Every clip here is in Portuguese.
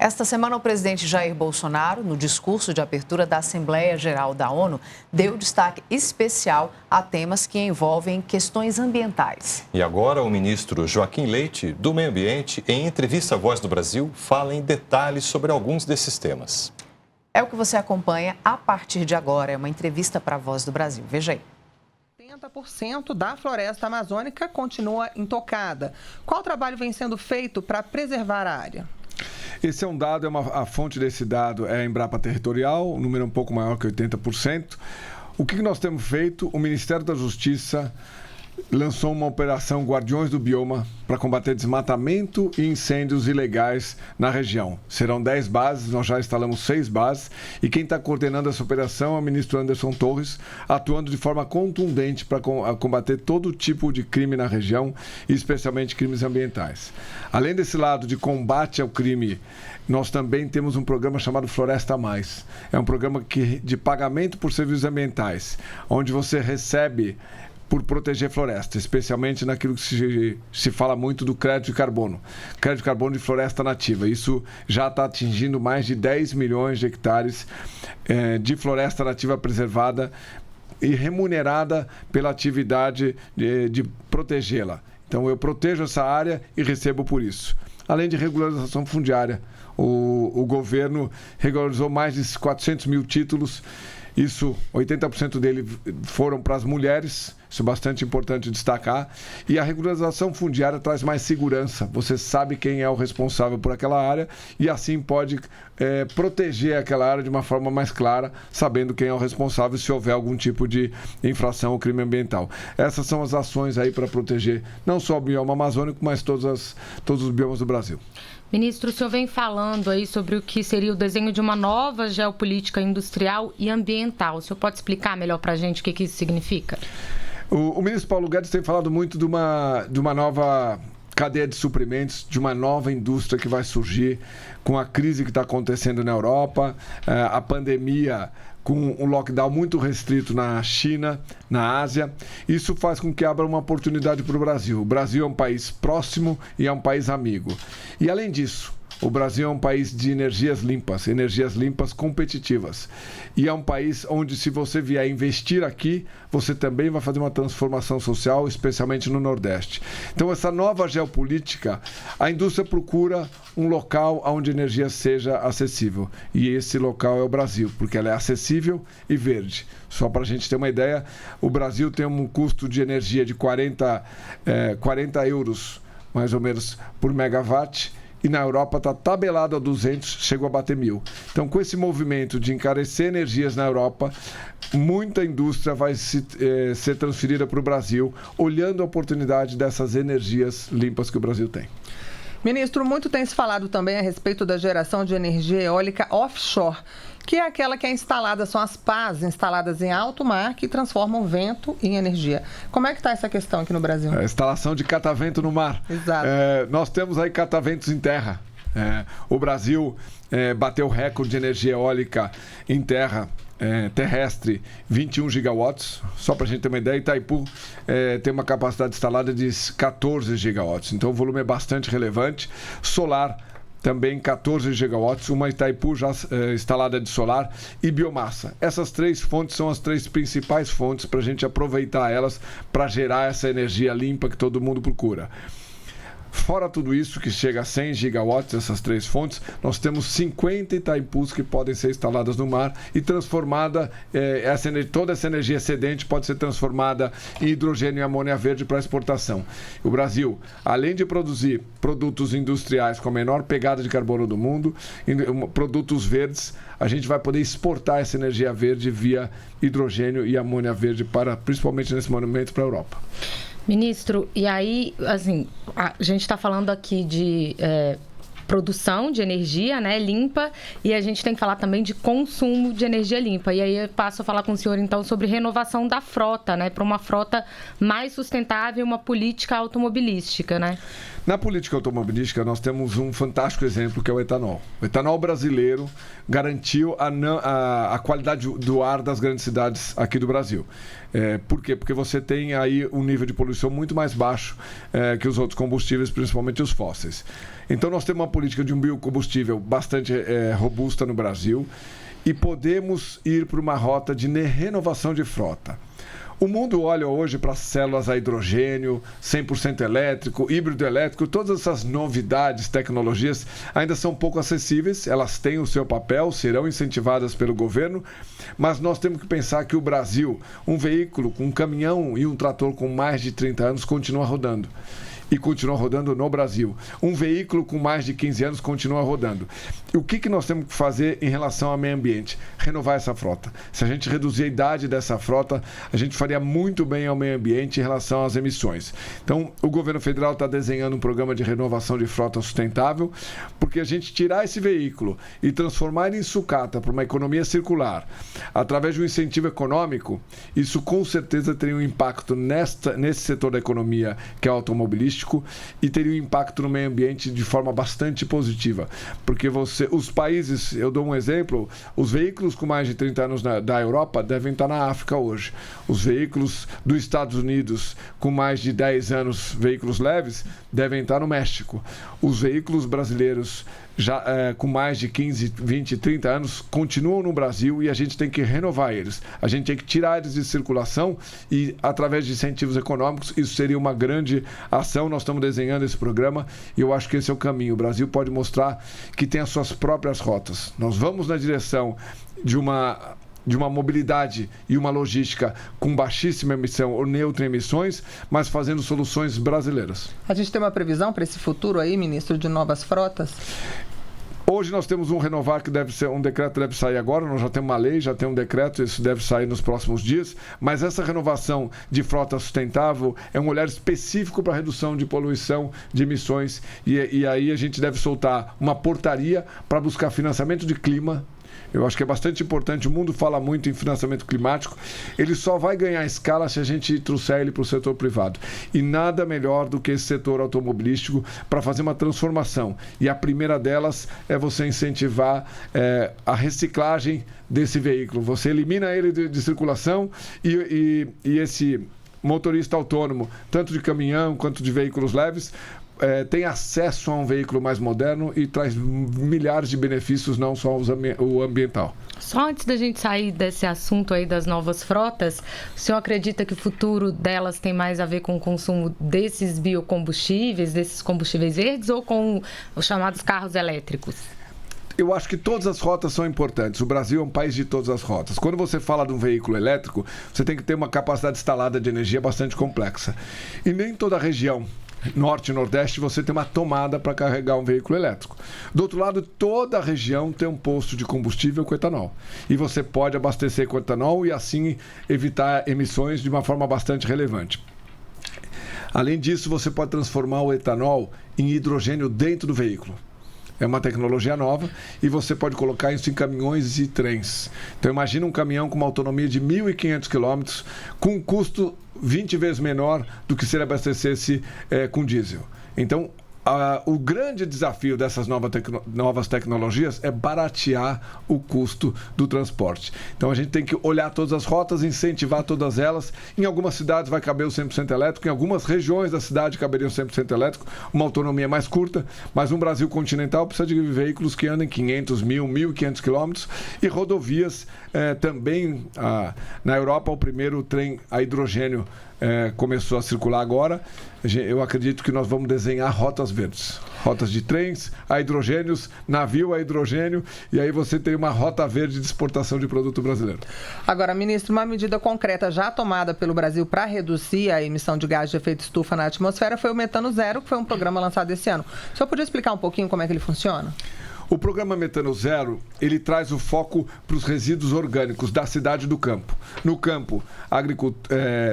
Esta semana, o presidente Jair Bolsonaro, no discurso de abertura da Assembleia Geral da ONU, deu destaque especial a temas que envolvem questões ambientais. E agora, o ministro Joaquim Leite, do Meio Ambiente, em entrevista à Voz do Brasil, fala em detalhes sobre alguns desses temas. É o que você acompanha a partir de agora. É uma entrevista para a Voz do Brasil. Veja aí. 80% da floresta amazônica continua intocada. Qual trabalho vem sendo feito para preservar a área? Esse é um dado, a fonte desse dado é a Embrapa Territorial, o número é um pouco maior que 80%. O que nós temos feito? O Ministério da Justiça lançou uma operação Guardiões do Bioma para combater desmatamento e incêndios ilegais na região. Serão 10 bases, nós já instalamos 6 bases e quem está coordenando essa operação é o ministro Anderson Torres, atuando de forma contundente para combater todo tipo de crime na região, e especialmente crimes ambientais. Além desse lado de combate ao crime, nós também temos um programa chamado Floresta Mais. É um programa de pagamento por serviços ambientais, onde você recebe por proteger floresta, especialmente naquilo que se fala muito do crédito de carbono. Crédito de carbono de floresta nativa. Isso já está atingindo mais de 10 milhões de hectares de floresta nativa preservada e remunerada pela atividade de protegê-la. Então, eu protejo essa área e recebo por isso. Além de regularização fundiária. O governo regularizou mais de 400 mil títulos. Isso, 80% dele foram para as mulheres, isso é bastante importante destacar. E a regularização fundiária traz mais segurança. Você sabe quem é o responsável por aquela área e assim pode proteger aquela área de uma forma mais clara, sabendo quem é o responsável se houver algum tipo de infração ou crime ambiental. Essas são as ações aí para proteger não só o bioma amazônico, mas todos os biomas do Brasil. Ministro, o senhor vem falando aí sobre o que seria o desenho de uma nova geopolítica industrial e ambiental. O senhor pode explicar melhor para a gente o que isso significa? O ministro Paulo Guedes tem falado muito de uma nova cadeia de suprimentos, de uma nova indústria que vai surgir com a crise que está acontecendo na Europa, a pandemia com um lockdown muito restrito na China, na Ásia. Isso faz com que abra uma oportunidade para o Brasil. O Brasil é um país próximo e é um país amigo. E além disso, o Brasil é um país de energias limpas competitivas. E é um país onde, se você vier investir aqui, você também vai fazer uma transformação social, especialmente no Nordeste. Então, essa nova geopolítica, a indústria procura um local onde a energia seja acessível. E esse local é o Brasil, porque ela é acessível e verde. Só para a gente ter uma ideia, o Brasil tem um custo de energia de 40 euros, mais ou menos, por megawatt. E na Europa está tabelado a 200, chegou a bater 1.000. Então, com esse movimento de encarecer energias na Europa, muita indústria vai ser transferida para o Brasil, olhando a oportunidade dessas energias limpas que o Brasil tem. Ministro, muito tem se falado também a respeito da geração de energia eólica offshore, que é aquela que é instalada, são as pás instaladas em alto mar que transformam vento em energia. Como é que está essa questão aqui no Brasil? A instalação de catavento no mar. Exato. Nós temos aí cataventos em terra. O Brasil bateu recorde de energia eólica em terra. Terrestre, 21 gigawatts. Só para a gente ter uma ideia, Itaipu tem uma capacidade instalada de 14 gigawatts. Então o volume é bastante relevante. Solar, também 14 gigawatts, uma Itaipu já instalada de solar e biomassa. Essas 3 fontes são as 3 principais fontes para a gente aproveitar elas para gerar essa energia limpa que todo mundo procura. Fora tudo isso, que chega a 100 gigawatts, essas 3 fontes, nós temos 50 Itaipus que podem ser instaladas no mar e transformada, toda essa energia excedente pode ser transformada em hidrogênio e amônia verde para exportação. O Brasil, além de produzir produtos industriais com a menor pegada de carbono do mundo, produtos verdes, a gente vai poder exportar essa energia verde via hidrogênio e amônia verde, principalmente nesse momento, para a Europa. Ministro, e aí, assim, a gente está falando aqui de produção de energia, né, limpa, e a gente tem que falar também de consumo de energia limpa. E aí eu passo a falar com o senhor, então, sobre renovação da frota, né, para uma frota mais sustentável, uma política automobilística, né? Na política automobilística, nós temos um fantástico exemplo, que é o etanol. O etanol brasileiro garantiu a qualidade do ar das grandes cidades aqui do Brasil. Por quê? Porque você tem aí um nível de poluição muito mais baixo que os outros combustíveis, principalmente os fósseis. Então, nós temos uma política de um biocombustível bastante robusta no Brasil e podemos ir para uma rota de renovação de frota. O mundo olha hoje para células a hidrogênio, 100% elétrico, híbrido elétrico, todas essas novidades, tecnologias ainda são pouco acessíveis, elas têm o seu papel, serão incentivadas pelo governo, mas nós temos que pensar que o Brasil, um veículo, um caminhão e um trator com mais de 30 anos continua rodando. E continua rodando no Brasil. Um veículo com mais de 15 anos continua rodando. E o que nós temos que fazer em relação ao meio ambiente? Renovar essa frota. Se a gente reduzir a idade dessa frota, a gente faria muito bem ao meio ambiente em relação às emissões. Então, o governo federal está desenhando um programa de renovação de frota sustentável, porque a gente tirar esse veículo e transformar ele em sucata para uma economia circular, através de um incentivo econômico, isso com certeza teria um impacto nesse setor da economia que é o automobilístico, e teria um impacto no meio ambiente de forma bastante positiva. Porque os países, eu dou um exemplo, os veículos com mais de 30 anos da Europa devem estar na África hoje. Os veículos dos Estados Unidos com mais de 10 anos, veículos leves, devem estar no México. Os veículos brasileiros já com mais de 15, 20, 30 anos continuam no Brasil e a gente tem que renovar eles. A gente tem que tirar eles de circulação e, através de incentivos econômicos, isso seria uma grande ação. Nós estamos desenhando esse programa e eu acho que esse é o caminho. O Brasil pode mostrar que tem as suas próprias rotas. Nós vamos na direção de uma mobilidade e uma logística com baixíssima emissão ou neutra em emissões, mas fazendo soluções brasileiras. A gente tem uma previsão para esse futuro aí, ministro, de novas frotas? Hoje nós temos um renovar que deve ser, um decreto deve sair agora, nós já temos uma lei, já tem um decreto, isso deve sair nos próximos dias, mas essa renovação de frota sustentável é um olhar específico para a redução de poluição, de emissões, e aí a gente deve soltar uma portaria para buscar financiamento de clima. Eu acho que é bastante importante, o mundo fala muito em financiamento climático, ele só vai ganhar escala se a gente trouxer ele para o setor privado. E nada melhor do que esse setor automobilístico para fazer uma transformação. E a primeira delas é você incentivar a reciclagem desse veículo. Você elimina ele de circulação e esse motorista autônomo, tanto de caminhão quanto de veículos leves, tem acesso a um veículo mais moderno e traz milhares de benefícios, não só o ambiental. Só antes da gente sair desse assunto aí das novas frotas, o senhor acredita que o futuro delas tem mais a ver com o consumo desses biocombustíveis, desses combustíveis verdes, ou com os chamados carros elétricos? Eu acho que todas as rotas são importantes. O Brasil é um país de todas as rotas. Quando você fala de um veículo elétrico, você tem que ter uma capacidade instalada de energia bastante complexa. E nem toda a região Norte e Nordeste, você tem uma tomada para carregar um veículo elétrico. Do outro lado, toda a região tem um posto de combustível com etanol. E você pode abastecer com etanol e assim evitar emissões de uma forma bastante relevante. Além disso, você pode transformar o etanol em hidrogênio dentro do veículo. É uma tecnologia nova e você pode colocar isso em caminhões e trens. Então, imagina um caminhão com uma autonomia de 1.500 km com um custo 20 vezes menor do que se ele abastecesse com diesel. Então, o grande desafio dessas novas tecnologias é baratear o custo do transporte. Então, a gente tem que olhar todas as rotas, incentivar todas elas. Em algumas cidades vai caber o 100% elétrico, em algumas regiões da cidade caberia o 100% elétrico, uma autonomia mais curta, mas um Brasil continental precisa de veículos que andem 500, 1.500 quilômetros e rodovias também. Na Europa, o primeiro trem a hidrogênio começou a circular agora. Eu acredito que nós vamos desenhar rotas verdes, rotas de trens a hidrogênios, navio a hidrogênio, e aí você tem uma rota verde de exportação de produto brasileiro. Agora, ministro, uma medida concreta já tomada pelo Brasil para reduzir a emissão de gás de efeito estufa na atmosfera foi o Metano Zero, que foi um programa lançado esse ano. O senhor podia explicar um pouquinho como é que ele funciona? O programa Metano Zero, ele traz o foco para os resíduos orgânicos da cidade e do campo. No campo,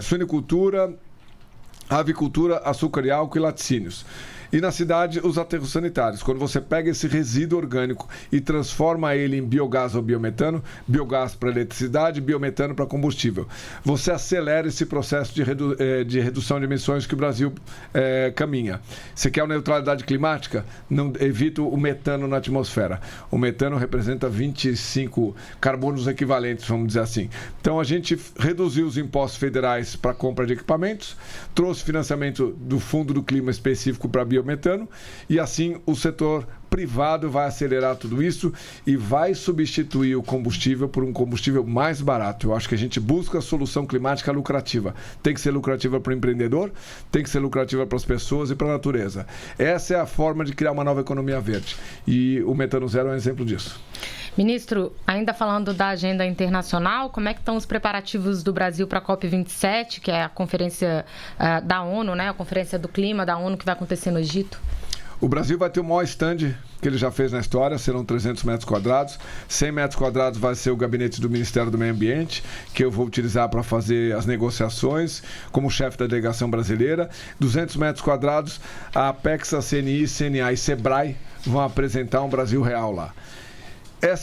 suinicultura, avicultura, açúcar e álcool e laticínios. E na cidade, os aterros sanitários. Quando você pega esse resíduo orgânico e transforma ele em biogás ou biometano, biogás para eletricidade, biometano para combustível, você acelera esse processo de redução de emissões que o Brasil caminha. Você quer a neutralidade climática? Não evita o metano na atmosfera. O metano representa 25 carbonos equivalentes, vamos dizer assim. Então, a gente reduziu os impostos federais para compra de equipamentos, trouxe financiamento do Fundo do Clima específico para biometano biometano, e assim o setor privado vai acelerar tudo isso e vai substituir o combustível por um combustível mais barato. Eu acho que a gente busca a solução climática lucrativa. Tem que ser lucrativa para o empreendedor, tem que ser lucrativa para as pessoas e para a natureza. Essa é a forma de criar uma nova economia verde. E o Metano Zero é um exemplo disso. Ministro, ainda falando da agenda internacional, como é que estão os preparativos do Brasil para a COP27, que é a conferência da ONU, né? A conferência do clima da ONU que vai acontecer no Egito? O Brasil vai ter o maior stand que ele já fez na história, serão 300 metros quadrados. 100 metros quadrados vai ser o gabinete do Ministério do Meio Ambiente, que eu vou utilizar para fazer as negociações como chefe da delegação brasileira. 200 metros quadrados, a Apex, a CNI, CNA e SEBRAE vão apresentar um Brasil real lá.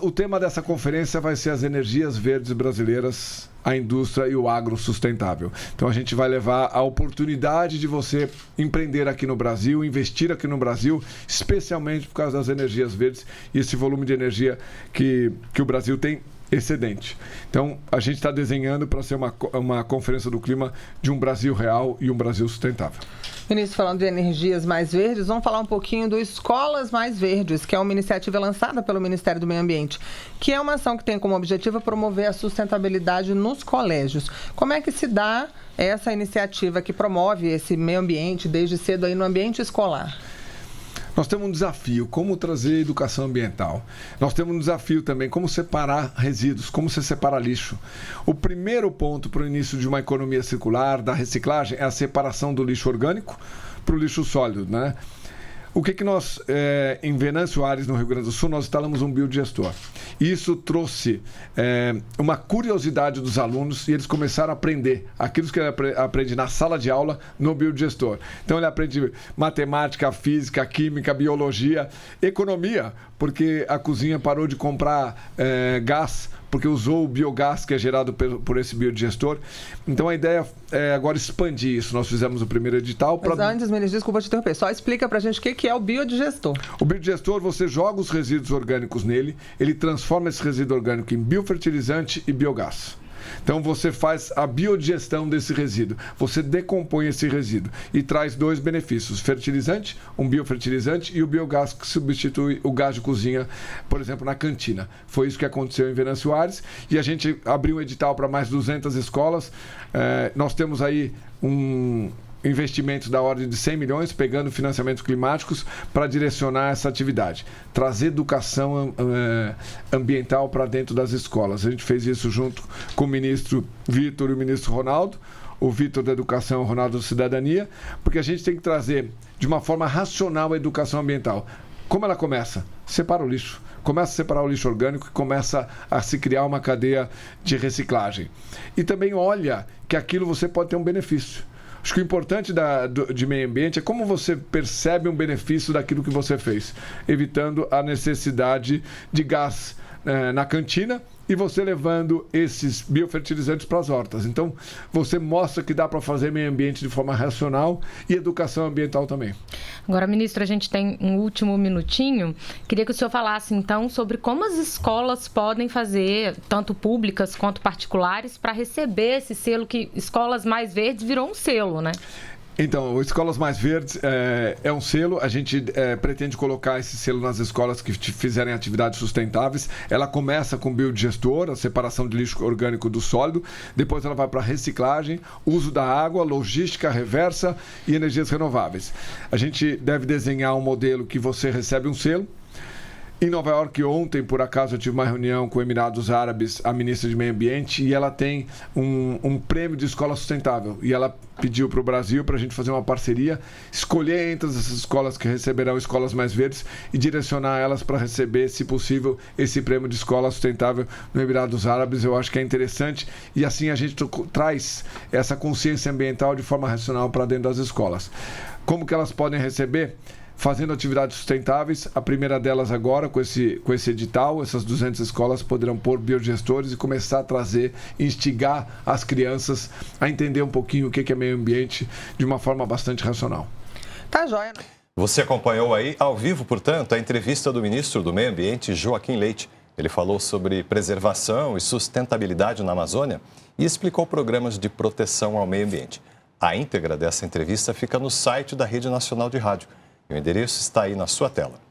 O tema dessa conferência vai ser as energias verdes brasileiras, a indústria e o agro sustentável. Então a gente vai levar a oportunidade de você empreender aqui no Brasil, investir aqui no Brasil, especialmente por causa das energias verdes e esse volume de energia que o Brasil tem excedente. Então a gente está desenhando para ser uma conferência do clima de um Brasil real e um Brasil sustentável. Ministro, falando de energias mais verdes, vamos falar um pouquinho do Escolas Mais Verdes, que é uma iniciativa lançada pelo Ministério do Meio Ambiente, que é uma ação que tem como objetivo promover a sustentabilidade nos colégios. Como é que se dá essa iniciativa que promove esse meio ambiente desde cedo aí no ambiente escolar? Nós temos um desafio, como trazer educação ambiental. Nós temos um desafio também, como separar resíduos, como você separa lixo. O primeiro ponto para o início de uma economia circular, da reciclagem, é a separação do lixo orgânico para o lixo sólido, né? O que nós, em Venâncio Aires, no Rio Grande do Sul, nós instalamos um biodigestor. Isso trouxe uma curiosidade dos alunos e eles começaram a aprender aquilo que ele aprende na sala de aula no biodigestor. Então ele aprende matemática, física, química, biologia, economia, porque a cozinha parou de comprar gás, porque usou o biogás que é gerado por esse biodigestor. Então a ideia é agora expandir isso. Nós fizemos o primeiro edital. Mas antes, ministro, desculpa te interromper, só explica pra gente o que é o biodigestor. O biodigestor, você joga os resíduos orgânicos nele, ele transforma esse resíduo orgânico em biofertilizante e biogás. Então você faz a biodigestão desse resíduo, você decompõe esse resíduo e traz dois benefícios: fertilizante, um biofertilizante, e o biogás que substitui o gás de cozinha, por exemplo, na cantina. Foi isso que aconteceu em Venâncio Aires e a gente abriu um edital para mais 200 escolas. Nós temos aí investimentos da ordem de 100 milhões, pegando financiamentos climáticos para direcionar essa atividade. Trazer educação ambiental para dentro das escolas. A gente fez isso junto com o ministro Vitor e o ministro Ronaldo, o Vitor da Educação, o Ronaldo da Cidadania, porque a gente tem que trazer de uma forma racional a educação ambiental. Como ela começa? Separa o lixo. Começa a separar o lixo orgânico e começa a se criar uma cadeia de reciclagem. E também olha que aquilo você pode ter um benefício. Acho que o importante de meio ambiente é como você percebe um benefício daquilo que você fez, evitando a necessidade de gás na cantina e você levando esses biofertilizantes para as hortas. Então, você mostra que dá para fazer meio ambiente de forma racional e educação ambiental também. Agora, ministro, a gente tem um último minutinho. Queria que o senhor falasse, então, sobre como as escolas podem fazer, tanto públicas quanto particulares, para receber esse selo que Escolas Mais Verdes virou um selo, né? Então, o Escolas Mais Verdes é um selo. A gente pretende colocar esse selo nas escolas que fizerem atividades sustentáveis. Ela começa com biodigestor, a separação de lixo orgânico do sólido. Depois ela vai para reciclagem, uso da água, logística reversa e energias renováveis. A gente deve desenhar um modelo que você recebe um selo. Em Nova York, ontem, por acaso, eu tive uma reunião com Emirados Árabes, a ministra de Meio Ambiente, e ela tem um prêmio de escola sustentável. E ela pediu para o Brasil para a gente fazer uma parceria, escolher entre essas escolas que receberão Escolas Mais Verdes e direcionar elas para receber, se possível, esse prêmio de escola sustentável no Emirados Árabes. Eu acho que é interessante e assim a gente traz essa consciência ambiental de forma racional para dentro das escolas. Como que elas podem receber? Fazendo atividades sustentáveis. A primeira delas agora, com esse edital, essas 200 escolas poderão pôr biodigestores e começar a trazer, instigar as crianças a entender um pouquinho o que é meio ambiente de uma forma bastante racional. Tá joia. Você acompanhou aí, ao vivo, portanto, a entrevista do ministro do Meio Ambiente, Joaquim Leite. Ele falou sobre preservação e sustentabilidade na Amazônia e explicou programas de proteção ao meio ambiente. A íntegra dessa entrevista fica no site da Rede Nacional de Rádio. O endereço está aí na sua tela.